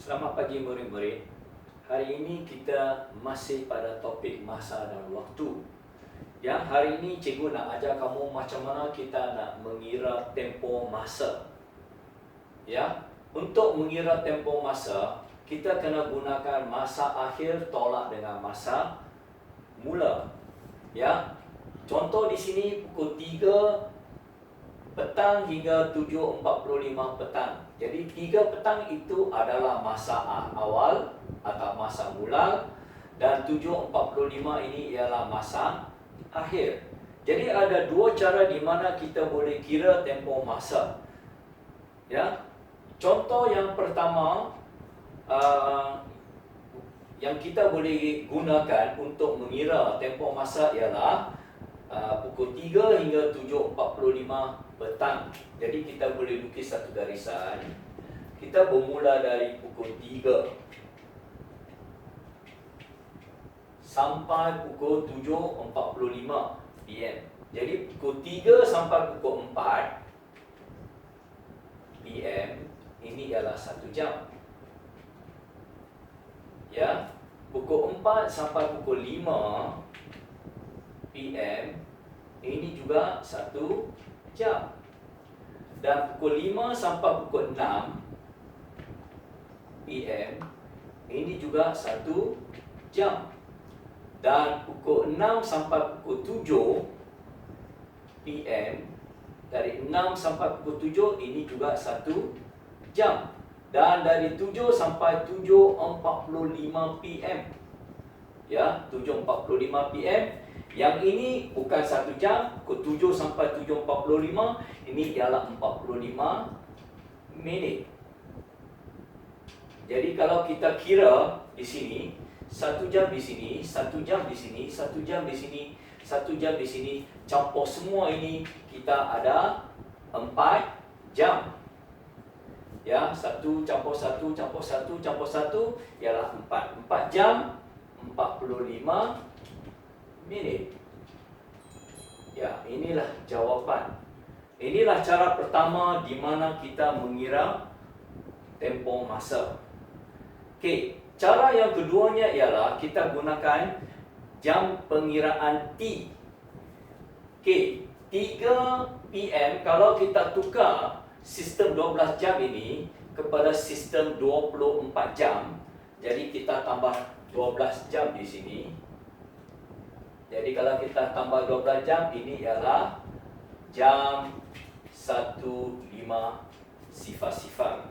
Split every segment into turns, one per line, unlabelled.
Selamat pagi murid-murid. Hari ini kita masih pada topik masa dan waktu. Yang hari ini cikgu nak ajar kamu macam mana kita nak mengira tempoh masa. Ya, untuk mengira tempoh masa, kita kena gunakan masa akhir tolak dengan masa mula. Ya. Contoh di sini pukul 3 petang hingga 7.45 petang. Jadi 3 petang itu adalah masa awal atau masa mula, dan 7.45 ini ialah masa akhir. Jadi ada dua cara di mana kita boleh kira tempoh masa. Ya. Contoh yang pertama yang kita boleh gunakan untuk mengira tempoh masa ialah pukul 3 hingga 7.45 petang. Jadi kita boleh lukis satu garisan. Kita bermula dari pukul 3 sampai pukul 7.45 PM. Jadi pukul 3 sampai pukul 4 PM ini ialah 1 jam. Ya, pukul 4 sampai pukul 5 PM ini juga 1 jam. Dan pukul 5 sampai pukul 6 PM ini juga 1 jam. Dan pukul 6 sampai pukul 7 PM, dari 6 sampai pukul 7 ini juga 1 jam. Dan dari 7 sampai 7.45 PM, ya, 7.45 PM, yang ini bukan 1 jam. Pukul 7 sampai 7.45 ini ialah 45 minit. Jadi kalau kita kira di sini 1 jam di sini, 1 jam di sini, 1 jam di sini, 1 jam di sini, campur semua ini kita ada 4 jam. Ya, 1 campur 1 campur 1 campur 1 ialah 4. 4 jam 45 minit. Ya, inilah jawapan. Inilah cara pertama di mana kita mengira tempoh masa. Okey, cara yang keduanya ialah kita gunakan jam pengiraan T. Okey, 3 PM kalau kita tukar sistem 12 jam ini kepada sistem 24 jam, jadi kita tambah 12 jam di sini. Jadi kalau kita tambah 12 jam, ini ialah jam 15 sifar-sifar.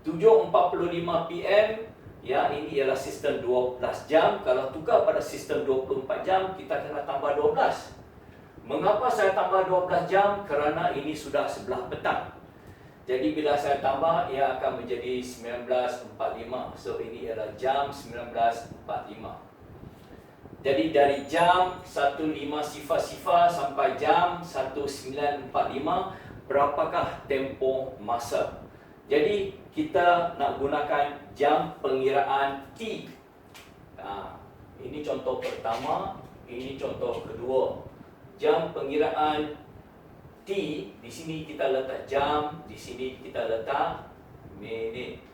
7.45 PM, ya, ini ialah sistem 12 jam. Kalau tukar pada sistem 24 jam, kita kena tambah 12. Mengapa saya tambah 12 jam? Kerana ini sudah sebelah petang. Jadi bila saya tambah, ia akan menjadi 19.45. So ini ialah jam 19.45. Jadi dari jam 15 sifar-sifar sampai jam 19.45, berapakah tempoh masa? Jadi kita nak gunakan jam pengiraan T. Ini contoh pertama, ini contoh kedua. Jam pengiraan T, di sini kita letak jam, di sini kita letak minit.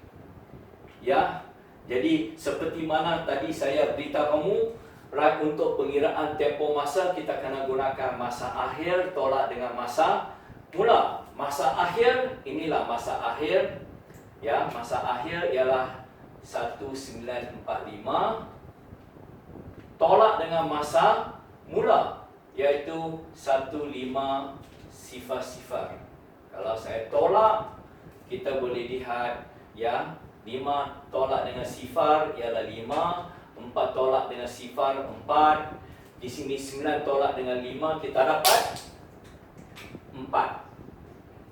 Ya. Jadi seperti mana tadi saya beritahu kamu, right, untuk pengiraan tempoh masa kita kena gunakan masa akhir tolak dengan masa mula. Masa akhir, inilah masa akhir. Ya, masa akhir ialah 1945 tolak dengan masa mula, iaitu 15 sifar-sifar. Kalau saya tolak, kita boleh lihat, ya, 5 tolak dengan sifar ialah 5, 4 tolak dengan sifar 4. Di sini 9 tolak dengan 5, kita dapat 4.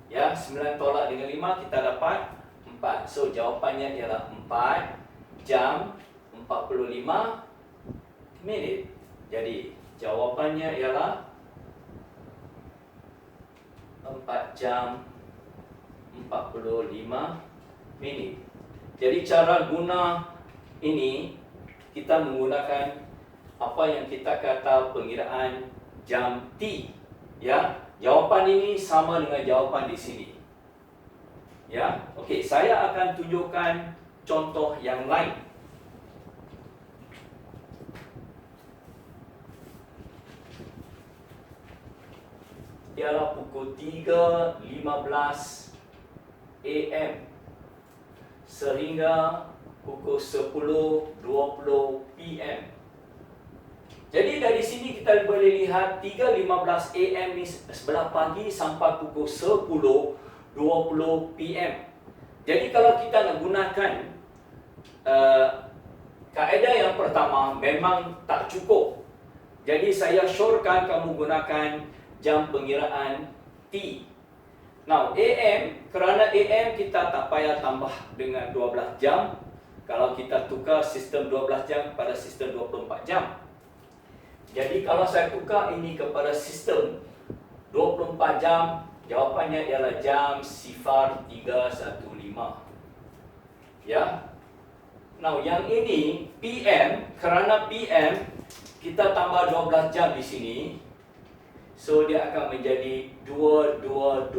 Ya, 9 tolak dengan 5 kita dapat 4. So jawapannya ialah 4 jam 45 minit. Jadi jawapannya ialah 4 jam 45 minit. Jadi cara guna ini, kita menggunakan apa yang kita kata pengiraan jam T. Ya, jawapan ini sama dengan jawapan di sini. Ya, okey, saya akan tunjukkan contoh yang lain. Ialah pukul 3.15 AM sehingga pukul 10.20 PM. Jadi dari sini kita boleh lihat 3.15 AM ni sebelah pagi sampai pukul 10.20 PM. Jadi kalau kita nak gunakan kaedah yang pertama memang tak cukup. Jadi saya syorkan kamu gunakan jam pengiraan T. Now AM, kerana AM kita tak payah tambah dengan 12 jam kalau kita tukar sistem 12 jam pada sistem 24 jam. Jadi kalau saya tukar ini kepada sistem 24 jam, jawapannya ialah jam 03.15. Ya. Now yang ini PM, kerana PM kita tambah 12 jam di sini. So dia akan menjadi 2.22.0.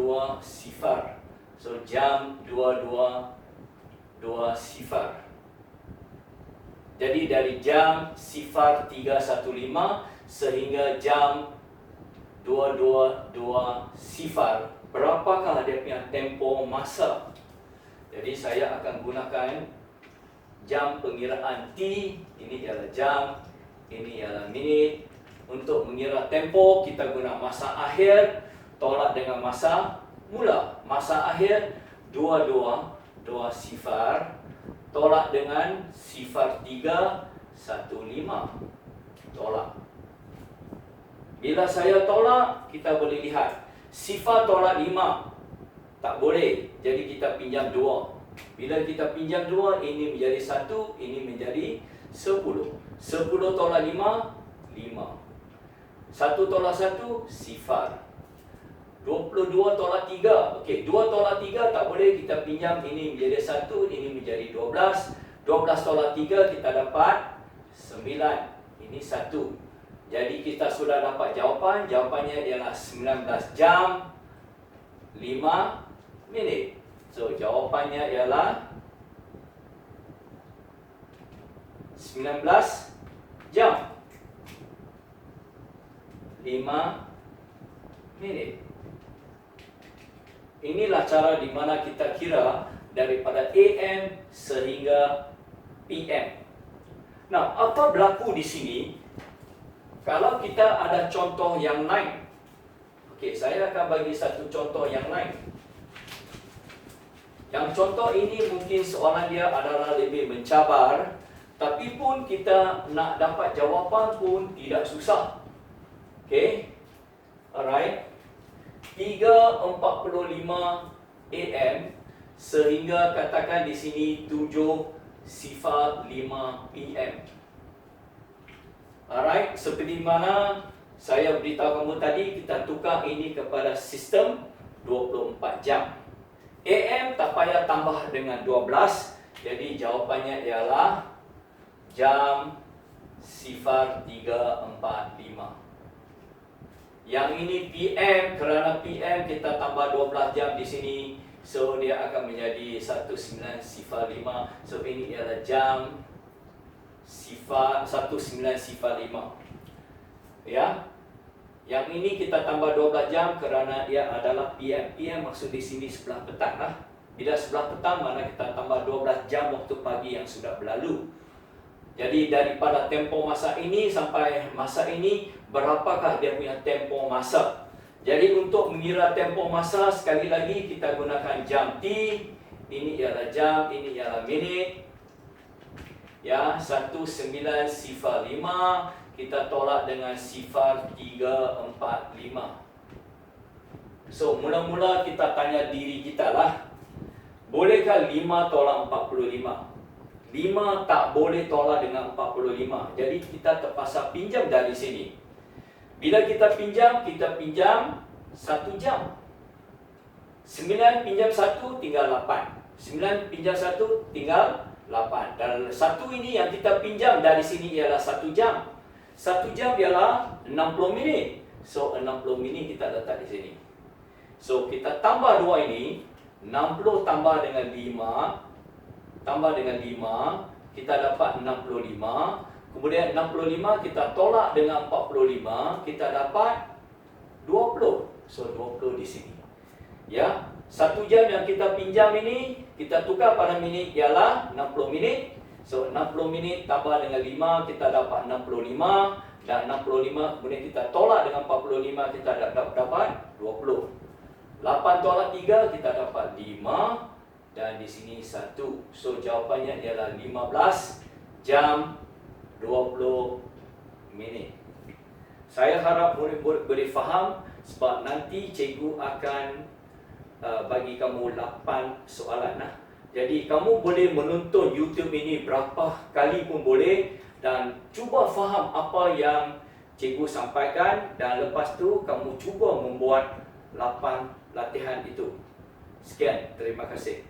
So jam 2.22.0. Jadi dari jam 03.15 sehingga jam 2.22.0, berapakah dia punya tempoh masa? Jadi saya akan gunakan jam pengiraan T, ini ialah jam, ini ialah minit. Untuk mengira tempoh kita guna masa akhir tolak dengan masa mula. Masa akhir 2.22.0 tolak dengan 03.15. Tolak. Bila saya tolak, kita boleh lihat 0 tolak 5 tak boleh. Jadi kita pinjam 2. Bila kita pinjam 2, ini menjadi 1, ini menjadi 10. 10 tolak 5, 5. 1 tolak 1, 0. 22 tolak 3. Okey, 2 tolak 3 tak boleh, kita pinjam, ini menjadi 1, ini menjadi 12. 12 tolak 3 kita dapat 9. Ini 1. Jadi kita sudah dapat jawapan. Jawapannya ialah 19 jam 5 minit. So jawapannya ialah 19 jam 5 minit. Inilah cara di mana kita kira daripada AM sehingga PM. Nah, apa berlaku di sini kalau kita ada contoh yang lain? Okey, saya akan bagi satu contoh yang lain. Yang contoh ini mungkin soalan dia adalah lebih mencabar, tapi pun kita nak dapat jawapan pun tidak susah. Okey. Alright. 3.45 AM sehingga katakan di sini 7.05 PM. Alright, seperti mana saya beritahu kamu tadi, kita tukar ini kepada sistem 24 jam. AM tak payah tambah dengan 12, jadi jawapannya ialah jam 03.45. Yang ini PM, kerana PM kita tambah 12 jam di sini, so dia akan menjadi 19.05. So ini ialah jam 19.05. Ya. Yang ini kita tambah 12 jam kerana dia adalah PM. PM maksud di sini sebelah petang lah. Bila sebelah petang, mana kita tambah 12 jam waktu pagi yang sudah berlalu. Jadi daripada tempoh masa ini sampai masa ini, berapakah dia punya tempoh masa? Jadi untuk mengira tempoh masa, sekali lagi kita gunakan jam T. Ini ialah jam, ini ialah minit. Ya, 19.05 kita tolak dengan 03.45. So mula-mula kita tanya diri kita lah, bolehkah 5 tolak 45? 5 tak boleh tolak dengan 45. Jadi kita terpaksa pinjam dari sini. Bila kita pinjam 1 jam. 9 pinjam 1 tinggal 8. 9 pinjam 1 tinggal 8. Dan 1 ini yang kita pinjam dari sini ialah 1 jam. 1 jam ialah 60 minit. So 60 minit kita letak di sini. So kita tambah 2 ini, 60 tambah dengan 5 tambah dengan 5, kita dapat 65. Kemudian 65 kita tolak dengan 45, kita dapat 20. So 20 di sini. Ya, 1 jam yang kita pinjam ini kita tukar pada minit ialah 60 minit. So 60 minit tambah dengan 5 kita dapat 65, dan 65 kemudian kita tolak dengan 45 kita dapat 20. 8 tolak 3 kita dapat 5, dan di sini 1. So jawapannya ialah 15 jam 20 minit. Saya harap murid-murid boleh faham, sebab nanti cikgu akan bagi kamu 8 soalan. Jadi kamu boleh menonton YouTube ini berapa kali pun boleh, dan cuba faham apa yang cikgu sampaikan, dan lepas tu kamu cuba membuat 8 latihan itu. Sekian, terima kasih.